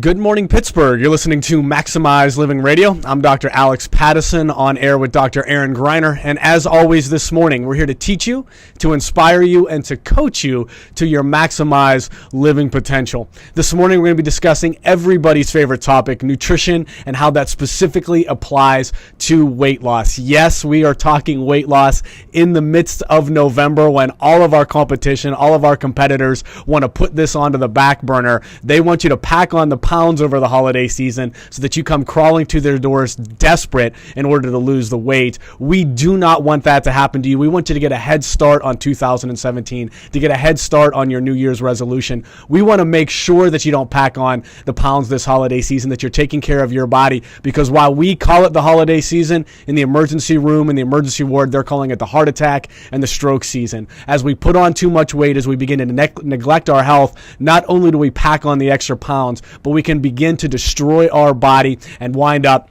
Good morning, Pittsburgh. You're listening to Maximize Living Radio. I'm Dr. Alex Pattison on air with Dr. Aaron Greiner. And as always this morning, we're here to teach you, to inspire you, and to coach you to your maximize living potential. This morning, we're going to be discussing everybody's favorite topic, nutrition, and how that specifically applies to weight loss. Yes, we are talking weight loss in the midst of November when all of our competition, all of our competitors want to put this onto the back burner. They want you to pack on the pounds over the holiday season so that you come crawling to their doors desperate in order to lose the weight. We do not want that to happen to you. We want you to get a head start on 2017, to get a head start on your New Year's resolution. We want to make sure that you don't pack on the pounds this holiday season, that you're taking care of your body, because while we call it the holiday season, in the emergency room, in the emergency ward, they're calling it the heart attack and the stroke season. As we put on too much weight, as we begin to neglect our health, not only do we pack on the extra pounds, but we can begin to destroy our body and wind up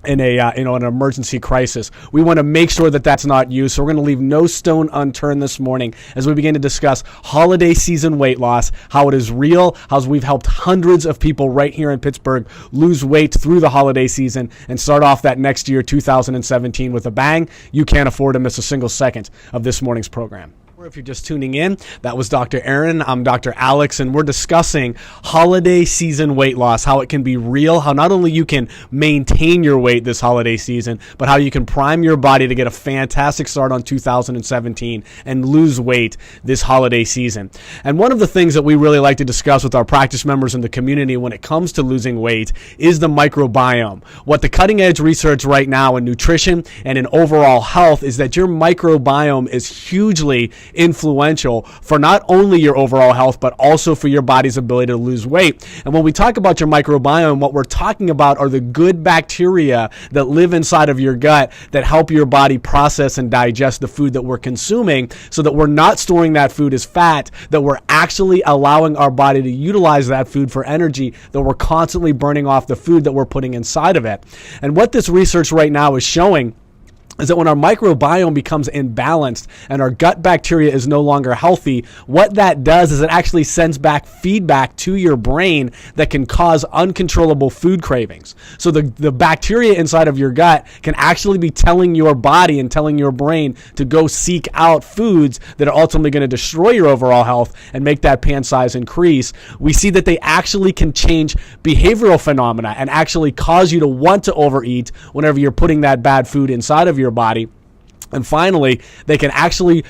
in an emergency crisis. We want to make sure that that's not you. So we're going to leave no stone unturned this morning as we begin to discuss holiday season weight loss, how it is real, how we've helped hundreds of people right here in Pittsburgh lose weight through the holiday season and start off that next year, 2017, with a bang. You can't afford to miss a single second of this morning's program. If you're just tuning in, that was Dr. Aaron. I'm Dr. Alex, and we're discussing holiday season weight loss, how it can be real, how not only you can maintain your weight this holiday season, but how you can prime your body to get a fantastic start on 2017 and lose weight this holiday season. And one of the things that we really like to discuss with our practice members in the community when it comes to losing weight is the microbiome. What the cutting edge research right now in nutrition and in overall health is that your microbiome is hugely influential for not only your overall health, but also for your body's ability to lose weight. And when we talk about your microbiome, what we're talking about are the good bacteria that live inside of your gut that help your body process and digest the food that we're consuming, so that we're not storing that food as fat, that we're actually allowing our body to utilize that food for energy, that we're constantly burning off the food that we're putting inside of it. And what this research right now is showing is that when our microbiome becomes imbalanced and our gut bacteria is no longer healthy, what that does is it actually sends back feedback to your brain that can cause uncontrollable food cravings. So the bacteria inside of your gut can actually be telling your body and telling your brain to go seek out foods that are ultimately going to destroy your overall health and make that pan size increase. We see that they actually can change behavioral phenomena and actually cause you to want to overeat whenever you're putting that bad food inside of your body. And finally, they can actually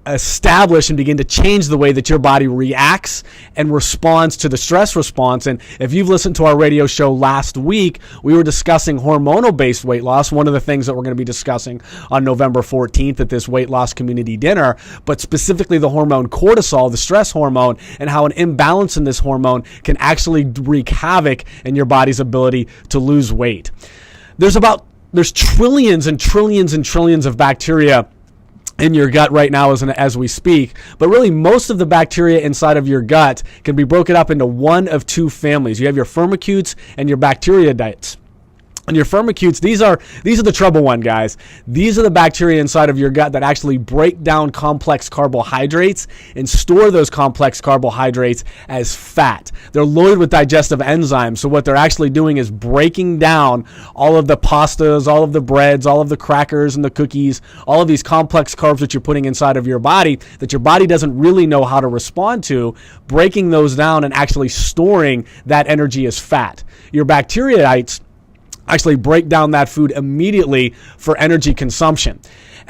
establish and begin to change the way that your body reacts and responds to the stress response. And if you've listened to our radio show last week, we were discussing hormonal-based weight loss, one of the things that we're going to be discussing on November 14th at this weight loss community dinner, but specifically the hormone cortisol, the stress hormone, and how an imbalance in this hormone can actually wreak havoc in your body's ability to lose weight. There's trillions and trillions and trillions of bacteria in your gut right now as we speak, but really most of the bacteria inside of your gut can be broken up into one of two families. You have your firmicutes and your bacteroidetes. And your firmicutes, these are the trouble one, guys. These are the bacteria inside of your gut that actually break down complex carbohydrates and store those complex carbohydrates as fat. They're loaded with digestive enzymes. So what they're actually doing is breaking down all of the pastas, all of the breads, all of the crackers and the cookies, all of these complex carbs that you're putting inside of your body that your body doesn't really know how to respond to, breaking those down and actually storing that energy as fat. Your bacteroidetes actually break down that food immediately for energy consumption.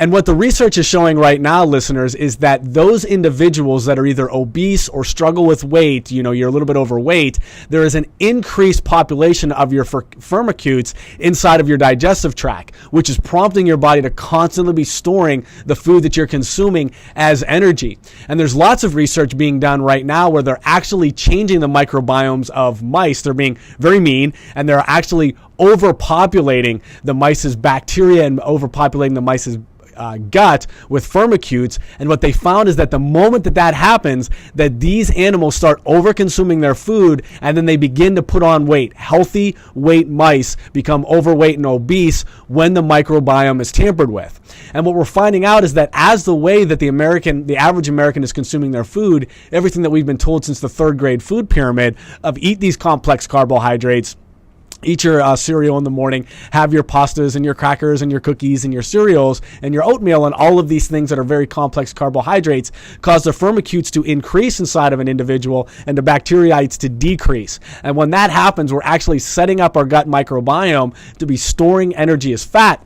And what the research is showing right now, listeners, is that those individuals that are either obese or struggle with weight, you're a little bit overweight, there is an increased population of your firmicutes inside of your digestive tract, which is prompting your body to constantly be storing the food that you're consuming as energy. And there's lots of research being done right now where they're actually changing the microbiomes of mice. They're being very mean, and they're actually overpopulating the mice's bacteria and overpopulating the mice's gut with firmicutes. And what they found is that the moment that happens, that these animals start over-consuming their food, and then they begin to put on weight. Healthy weight mice become overweight and obese when the microbiome is tampered with. And what we're finding out is that as the way that the average American is consuming their food, everything that we've been told since the third grade food pyramid of eat these complex carbohydrates, eat your cereal in the morning, have your pastas and your crackers and your cookies and your cereals and your oatmeal, and all of these things that are very complex carbohydrates cause the firmicutes to increase inside of an individual and the bacteroides to decrease. And when that happens, we're actually setting up our gut microbiome to be storing energy as fat.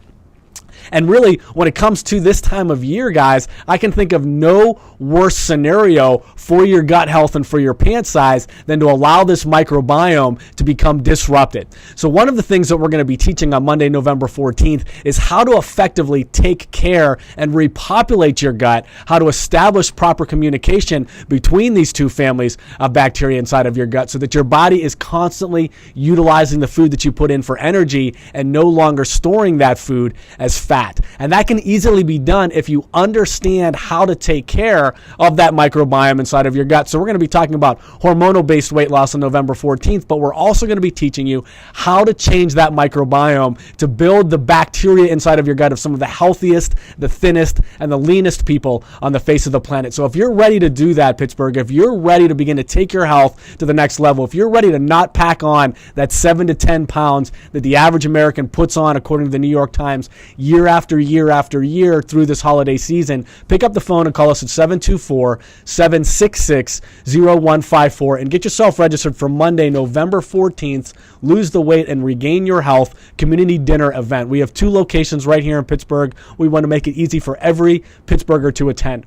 And really, when it comes to this time of year, guys, I can think of no worse scenario for your gut health and for your pant size than to allow this microbiome to become disrupted. So one of the things that we're going to be teaching on Monday, November 14th is how to effectively take care and repopulate your gut, how to establish proper communication between these two families of bacteria inside of your gut so that your body is constantly utilizing the food that you put in for energy and no longer storing that food as fat. And that can easily be done if you understand how to take care of that microbiome inside of your gut. So we're going to be talking about hormonal-based weight loss on November 14th, but we're also going to be teaching you how to change that microbiome to build the bacteria inside of your gut of some of the healthiest, the thinnest, and the leanest people on the face of the planet. So if you're ready to do that, Pittsburgh, if you're ready to begin to take your health to the next level, if you're ready to not pack on that 7 to 10 pounds that the average American puts on, according to the New York Times, year after year after year through this holiday season, pick up the phone and call us at 724-766-0154 and get yourself registered for Monday, November 14th, Lose the Weight and Regain Your Health community dinner event. We have 2 locations right here in Pittsburgh. We want to make it easy for every Pittsburgher to attend.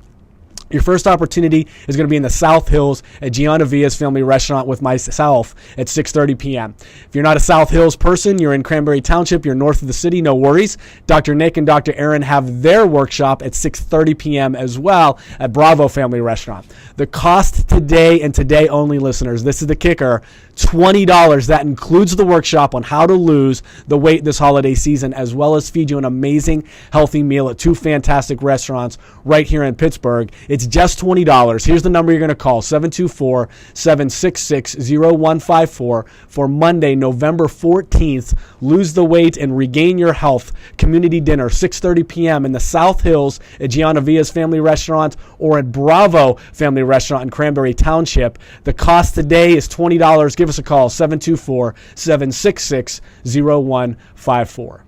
Your first opportunity is going to be in the South Hills at Gianna Villa's Family Restaurant with myself at 6:30 p.m. If you're not a South Hills person, you're in Cranberry Township, you're north of the city, no worries. Dr. Nick and Dr. Aaron have their workshop at 6:30 p.m. as well at Bravo Family Restaurant. The cost today and today only, listeners, this is the kicker, $20. That includes the workshop on how to lose the weight this holiday season, as well as feed you an amazing, healthy meal at 2 fantastic restaurants right here in Pittsburgh. It's just $20. Here's the number you're going to call, 724-766-0154 for Monday, November 14th. Lose the Weight and Regain Your Health community dinner, 6:30 p.m. in the South Hills at Gianna Villa's Family Restaurant or at Bravo Family Restaurant in Cranberry Township. The cost today is $20. Give us a call, 724-766-0154.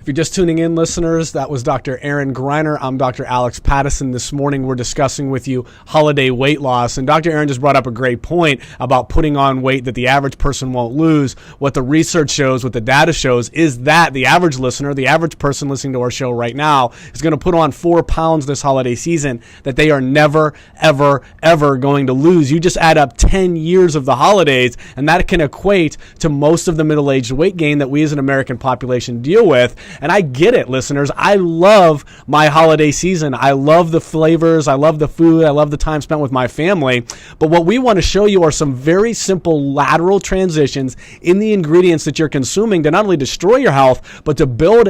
If you're just tuning in, listeners, that was Dr. Aaron Greiner. I'm Dr. Alex Pattison. This morning, we're discussing with you holiday weight loss. And Dr. Aaron just brought up a great point about putting on weight that the average person won't lose. What the research shows, what the data shows, is that the average listener, the average person listening to our show right now, is going to put on 4 pounds this holiday season that they are never, ever, ever going to lose. You just add up 10 years of the holidays, and that can equate to most of the middle-aged weight gain that we as an American population deal with. And I get it, listeners. I love my holiday season. I love the flavors. I love the food. I love the time spent with my family. But what we want to show you are some very simple lateral transitions in the ingredients that you're consuming to not only destroy your health, but to build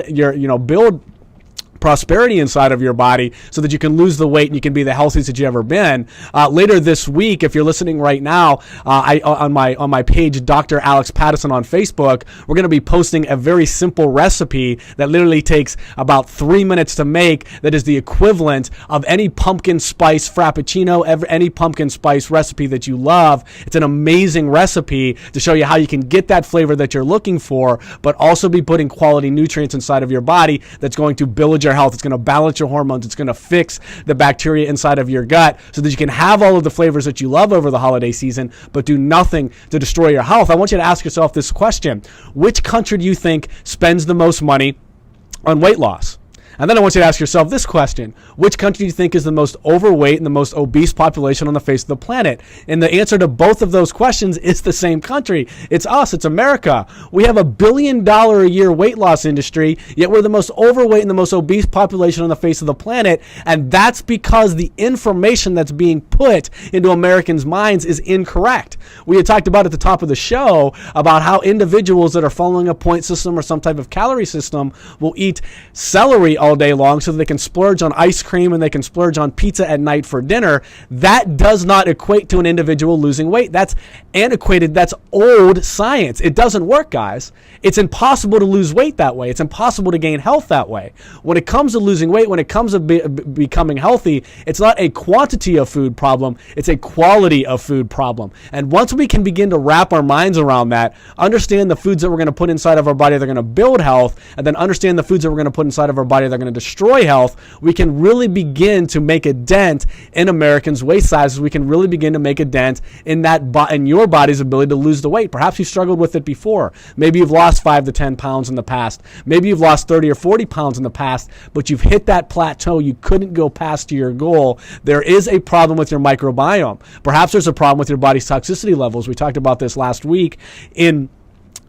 build prosperity inside of your body so that you can lose the weight and you can be the healthiest that you've ever been. Later this week, if you're listening right now, on my page, Dr. Alex Pattison on Facebook, we're going to be posting a very simple recipe that literally takes about 3 minutes to make that is the equivalent of any pumpkin spice frappuccino, any pumpkin spice recipe that you love. It's an amazing recipe to show you how you can get that flavor that you're looking for, but also be putting quality nutrients inside of your body that's going to build your health. It's going to balance your hormones. It's going to fix the bacteria inside of your gut so that you can have all of the flavors that you love over the holiday season, but do nothing to destroy your health. I want you to ask yourself this question. Which country do you think spends the most money on weight loss? And then I want you to ask yourself this question. Which country do you think is the most overweight and the most obese population on the face of the planet? And the answer to both of those questions is the same country. It's us. It's America. We have $1 billion a year weight loss industry, yet we're the most overweight and the most obese population on the face of the planet. And that's because the information that's being put into Americans' minds is incorrect. We had talked about at the top of the show about how individuals that are following a point system or some type of calorie system will eat celery all day long so that they can splurge on ice cream and they can splurge on pizza at night for dinner, that does not equate to an individual losing weight. That's antiquated. That's old science. It doesn't work, guys. It's impossible to lose weight that way. It's impossible to gain health that way. When it comes to losing weight, when it comes to becoming healthy, it's not a quantity of food problem. It's a quality of food problem. And once we can begin to wrap our minds around that, understand the foods that we're going to put inside of our body that are going to build health, and then understand the foods that we're going to put inside of our body that are going to destroy health, we can really begin to make a dent in Americans' waist sizes. We can really begin to make a dent in in your body's ability to lose the weight. Perhaps you struggled with it before. Maybe you've lost 5 to 10 pounds in the past. Maybe you've lost 30 or 40 pounds in the past, but you've hit that plateau. You couldn't go past your goal. There is a problem with your microbiome. Perhaps there's a problem with your body's toxicity levels. We talked about this last week in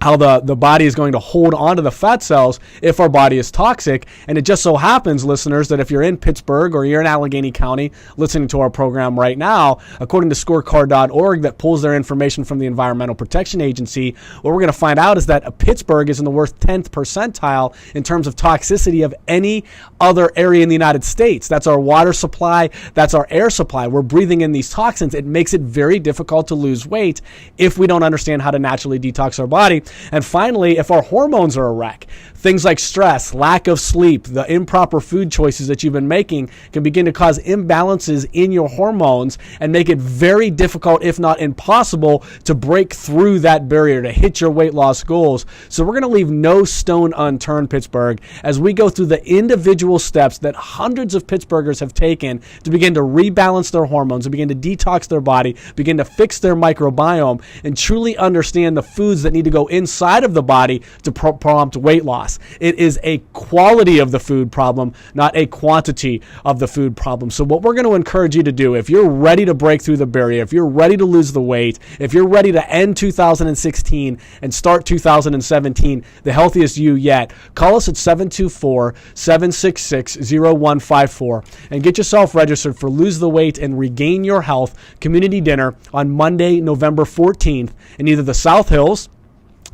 how the body is going to hold on to the fat cells if our body is toxic. And it just so happens, listeners, that if you're in Pittsburgh or you're in Allegheny County listening to our program right now, according to scorecard.org that pulls their information from the Environmental Protection Agency, what we're going to find out is that Pittsburgh is in the worst 10th percentile in terms of toxicity of any other area in the United States. That's our water supply. That's our air supply. We're breathing in these toxins. It makes it very difficult to lose weight if we don't understand how to naturally detox our body. And finally, if our hormones are a wreck, things like stress, lack of sleep, the improper food choices that you've been making can begin to cause imbalances in your hormones and make it very difficult, if not impossible, to break through that barrier, to hit your weight loss goals. So we're going to leave no stone unturned, Pittsburgh, as we go through the individual steps that hundreds of Pittsburghers have taken to begin to rebalance their hormones, to begin to detox their body, begin to fix their microbiome, and truly understand the foods that need to go inside of the body to prompt weight loss. It is a quality of the food problem, not a quantity of the food problem. So what we're going to encourage you to do, if you're ready to break through the barrier, if you're ready to lose the weight, if you're ready to end 2016 and start 2017 the healthiest you yet, call us at 724-766-0154 and get yourself registered for Lose the Weight and Regain Your Health Community Dinner on Monday, November 14th in either the South Hills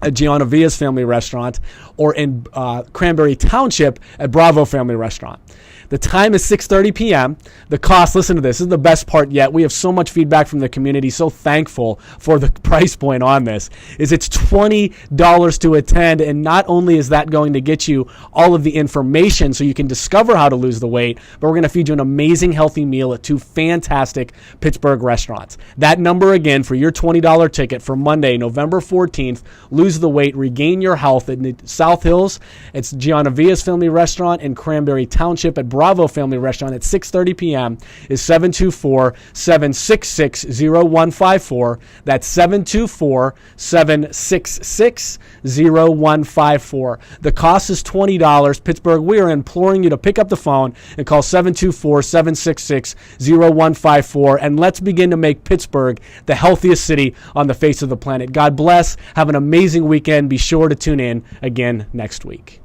at Gianna Villa's Family Restaurant or in Cranberry Township at Bravo Family Restaurant. The time is 6:30 p.m. The cost, listen to this, this is the best part yet. We have so much feedback from the community, so thankful for the price point on this, is it's $20 to attend. And not only is that going to get you all of the information so you can discover how to lose the weight, but we're going to feed you an amazing healthy meal at 2 fantastic Pittsburgh restaurants. That number again for your $20 ticket for Monday, November 14th, Lose the Weight, Regain Your Health in the South Hills. It's Gianna Villa's Family Restaurant in Cranberry Township at Bravo Family Restaurant at 6:30 p.m. is 724-766-0154. That's 724-766-0154. The cost is $20. Pittsburgh, we are imploring you to pick up the phone and call 724-766-0154, and let's begin to make Pittsburgh the healthiest city on the face of the planet. God bless. Have an amazing weekend. Be sure to tune in again next week.